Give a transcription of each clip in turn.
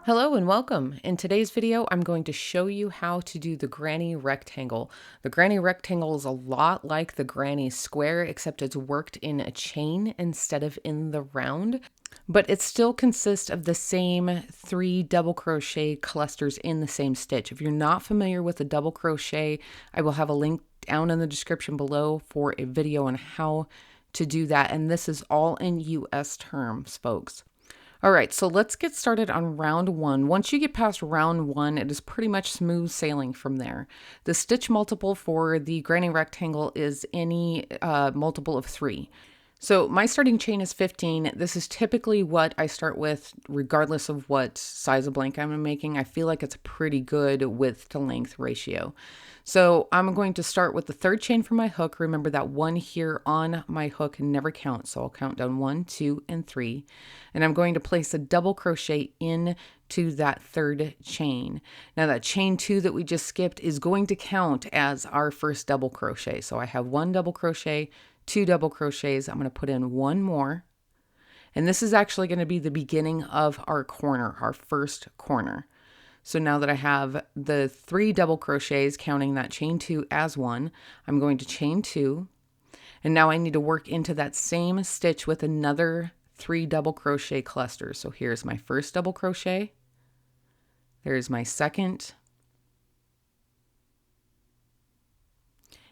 Hello and welcome. In today's video, I'm going to show you how to do the granny rectangle. The granny rectangle is a lot like the granny square, except it's worked in a chain instead of in the round, but it still consists of the same 3 double crochet clusters in the same stitch. If you're not familiar with a double crochet, I will have a link down in the description below for a video on how to do that. And this is all in US terms, folks. All right, so let's get started on round 1. Once you get past round 1, it is pretty much smooth sailing from there. The stitch multiple for the granny rectangle is any multiple of 3. So my starting chain is 15. This is typically what I start with regardless of what size of blanket I'm making. I feel like it's a pretty good width to length ratio. So I'm going to start with the 3rd chain for my hook. Remember that 1 here on my hook never counts. So I'll count down 1, 2, and 3. And I'm going to place a double crochet into that 3rd chain. Now that chain 2 that we just skipped is going to count as our first double crochet. So I have 1 double crochet, 2 double crochets. I'm going to put in 1 more. And this is actually going to be the beginning of our corner, our first corner. So now that I have the 3 double crochets, counting that chain 2 as 1, I'm going to chain 2. And now I need to work into that same stitch with another 3 double crochet clusters. So here's my first double crochet. There's my second.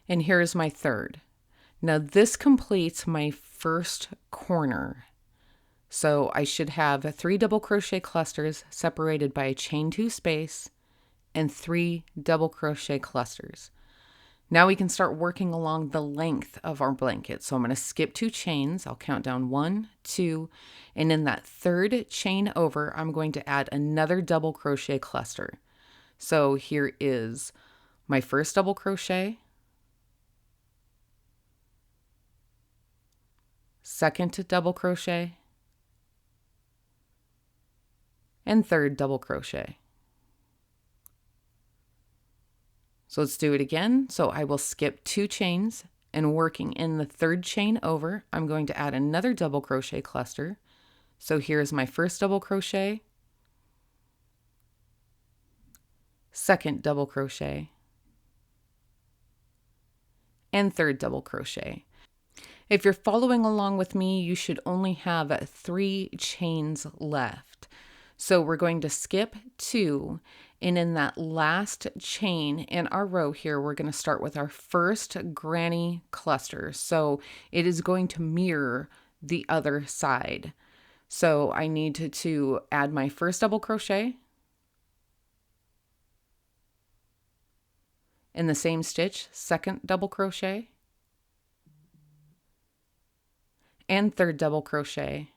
And here's my third. Now this completes my first corner. So I should have 3 double crochet clusters separated by a chain 2 space and 3 double crochet clusters. Now we can start working along the length of our blanket. So I'm going to skip 2 chains. I'll count down 1, 2, and in that 3rd chain over, I'm going to add another double crochet cluster. So here is my first double crochet, second double crochet, and 3rd double crochet. So let's do it again. So I will skip 2 chains, and working in the 3rd chain over, I'm going to add another double crochet cluster. So here's my first double crochet, second double crochet, and 3rd double crochet. If you're following along with me, you should only have 3 chains left. So we're going to skip 2, and in that last chain in our row here, we're going to start with our first granny cluster. So it is going to mirror the other side. So I need to add my first double crochet in the same stitch, second double crochet, and 3rd double crochet.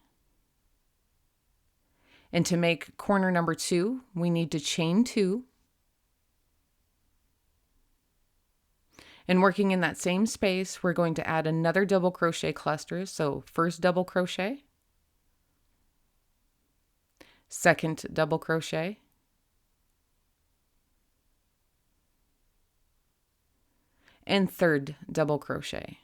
And to make corner number 2, we need to chain 2. And working in that same space, we're going to add another double crochet cluster. So first double crochet, second double crochet, and 3rd double crochet.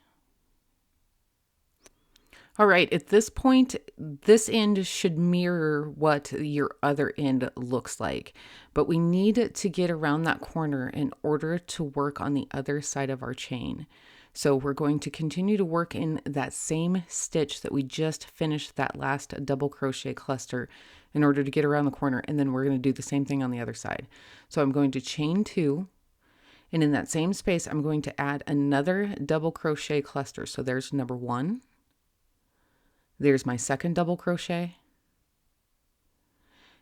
All right, at this point, this end should mirror what your other end looks like, but we need to get around that corner in order to work on the other side of our chain. So we're going to continue to work in that same stitch that we just finished that last double crochet cluster in order to get around the corner, and then we're going to do the same thing on the other side. So I'm going to chain 2, and in that same space, I'm going to add another double crochet cluster. So there's number 1. There's my second double crochet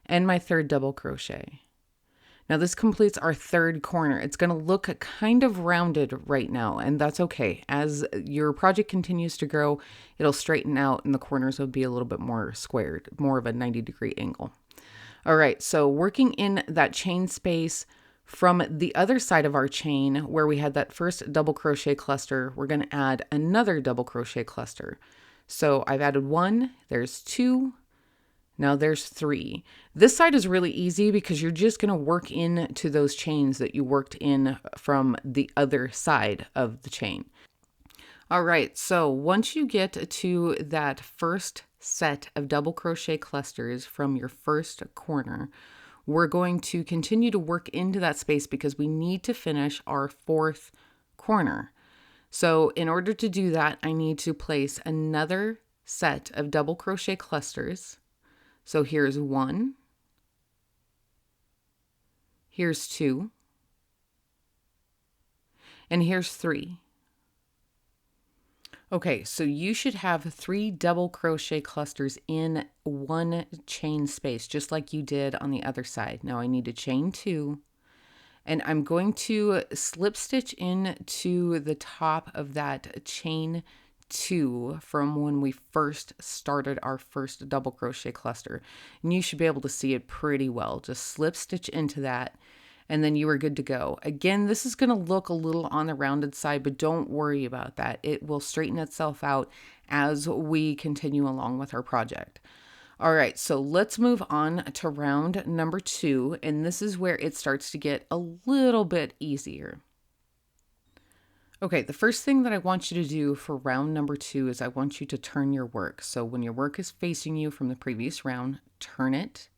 and my 3rd double crochet. Now this completes our 3rd corner. It's going to look kind of rounded right now, and that's okay. As your project continues to grow, it'll straighten out and the corners will be a little bit more squared, more of a 90-degree angle. All right, so working in that chain space from the other side of our chain where we had that first double crochet cluster, we're going to add another double crochet cluster. So I've added 1, there's 2, now there's 3. This side is really easy because you're just going to work into those chains that you worked in from the other side of the chain. All right, so once you get to that first set of double crochet clusters from your first corner, we're going to continue to work into that space because we need to finish our 4th corner. So in order to do that, I need to place another set of double crochet clusters. So here's 1, here's 2, and here's 3. Okay, so you should have 3 double crochet clusters in one chain space, just like you did on the other side. Now I need to chain 2, and I'm going to slip stitch into the top of that chain 2 from when we first started our first double crochet cluster. And you should be able to see it pretty well. Just slip stitch into that, and then you are good to go. Again, this is going to look a little on the rounded side, but don't worry about that. It will straighten itself out as we continue along with our project. All right, so let's move on to round number 2, and this is where it starts to get a little bit easier. Okay, the first thing that I want you to do for round number 2 is I want you to turn your work. So when your work is facing you from the previous round, turn it.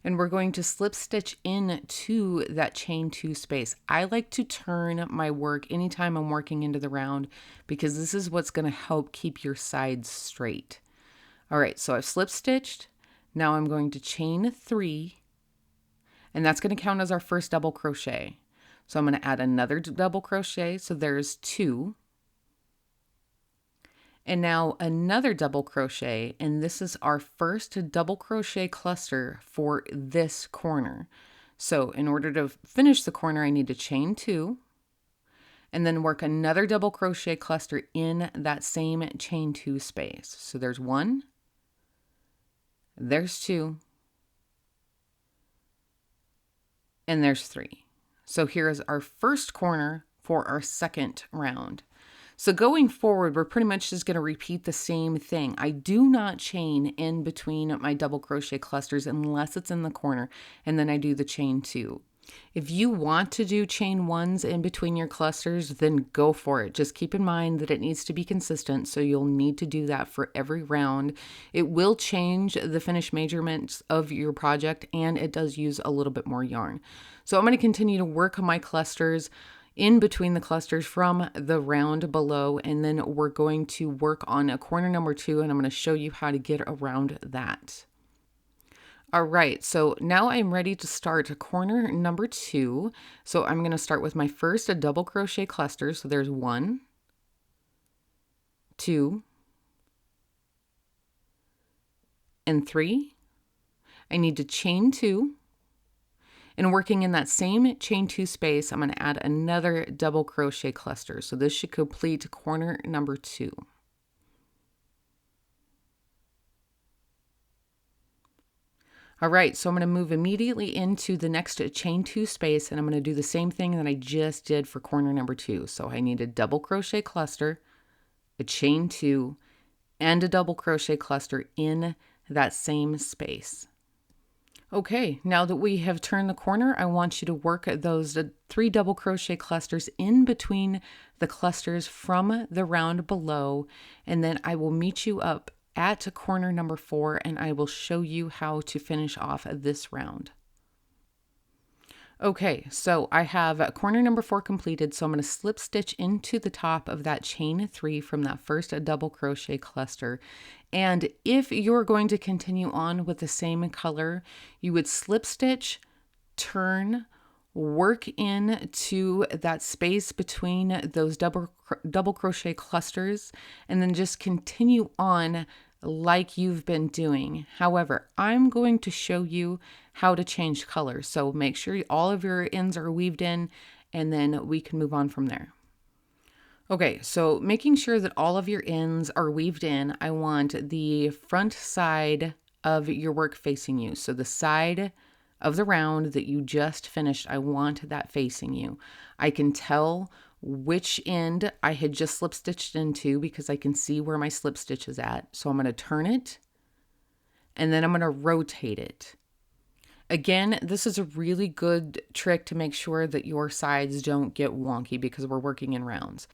And we're going to slip stitch into that chain 2 space. I like to turn my work anytime I'm working into the round because this is what's going to help keep your sides straight. All right, so I've slip stitched. Now I'm going to chain 3, and that's going to count as our first double crochet. So I'm going to add another double crochet. So there's 2. And now another double crochet, and this is our first double crochet cluster for this corner. So in order to finish the corner, I need to chain 2 and then work another double crochet cluster in that same chain 2 space. So there's 1, there's 2, and there's 3. So here is our first corner for our second round. So going forward, we're pretty much just going to repeat the same thing. I do not chain in between my double crochet clusters unless it's in the corner, and then I do the chain 2. If you want to do chain 1s in between your clusters, then go for it. Just keep in mind that it needs to be consistent, so you'll need to do that for every round. It will change the finished measurements of your project, and it does use a little bit more yarn. So I'm going to continue to work on my clusters in between the clusters from the round below, and then we're going to work on a corner number 2, and I'm going to show you how to get around that. All right, so now I'm ready to start corner number 2. So I'm going to start with my first double crochet cluster. So there's 1, 2, and 3. I need to chain 2. And working in that same chain 2 space, I'm going to add another double crochet cluster. So this should complete corner number 2. All right, so I'm going to move immediately into the next chain 2 space, and I'm going to do the same thing that I just did for corner number 2. So I need a double crochet cluster, a chain 2, and a double crochet cluster in that same space. Okay, now that we have turned the corner, I want you to work those 3 double crochet clusters in between the clusters from the round below, and then I will meet you up at corner number 4, and I will show you how to finish off this round. Okay, so I have corner number 4 completed, so I'm going to slip stitch into the top of that chain 3 from that first double crochet cluster. And if you're going to continue on with the same color, you would slip stitch, turn, work into that space between those double crochet clusters, and then just continue on like you've been doing. However, I'm going to show you how to change colors. So make sure all of your ends are weaved in, and then we can move on from there. Okay, so making sure that all of your ends are weaved in, I want the front side of your work facing you. So the side of the round that you just finished, I want that facing you. I can tell which end I had just slip stitched into because I can see where my slip stitch is at. So I'm going to turn it, and then I'm going to rotate it. Again, this is a really good trick to make sure that your sides don't get wonky because we're working in rounds.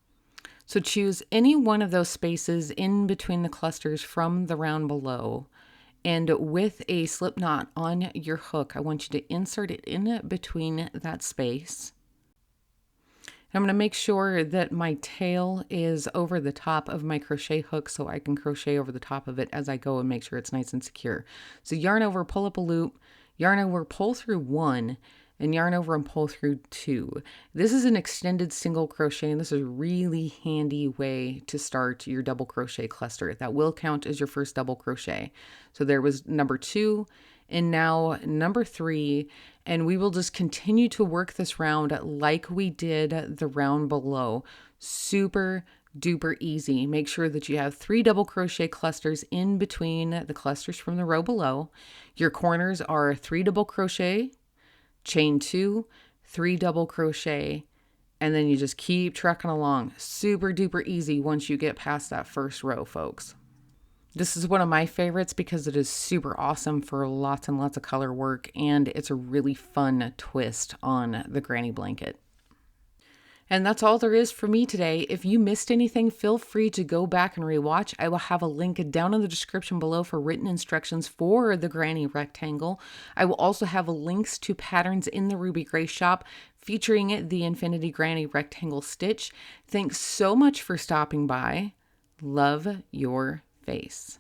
So choose any one of those spaces in between the clusters from the round below, And with a slip knot on your hook, I want you to insert it in between that space. I'm going to make sure that my tail is over the top of my crochet hook so I can crochet over the top of it as I go and make sure it's nice and secure. So yarn over, pull up a loop, yarn over, pull through 1, and yarn over and pull through 2. This is an extended single crochet, and this is a really handy way to start your double crochet cluster. That will count as your first double crochet. So there was number 2 and now number 3, and we will just continue to work this round like we did the round below. Super duper easy. Make sure that you have 3 double crochet clusters in between the clusters from the row below. Your corners are 3 double crochet, chain 2, 3 double crochet, and then you just keep trucking along. Super duper easy once you get past that first row, folks. This is one of my favorites because it is super awesome for lots and lots of color work, and it's a really fun twist on the granny blanket. And that's all there is for me today. If you missed anything, feel free to go back and rewatch. I will have a link down in the description below for written instructions for the granny rectangle. I will also have links to patterns in the Ruby Gray shop featuring the Infinity Granny Rectangle Stitch. Thanks so much for stopping by. Love your face.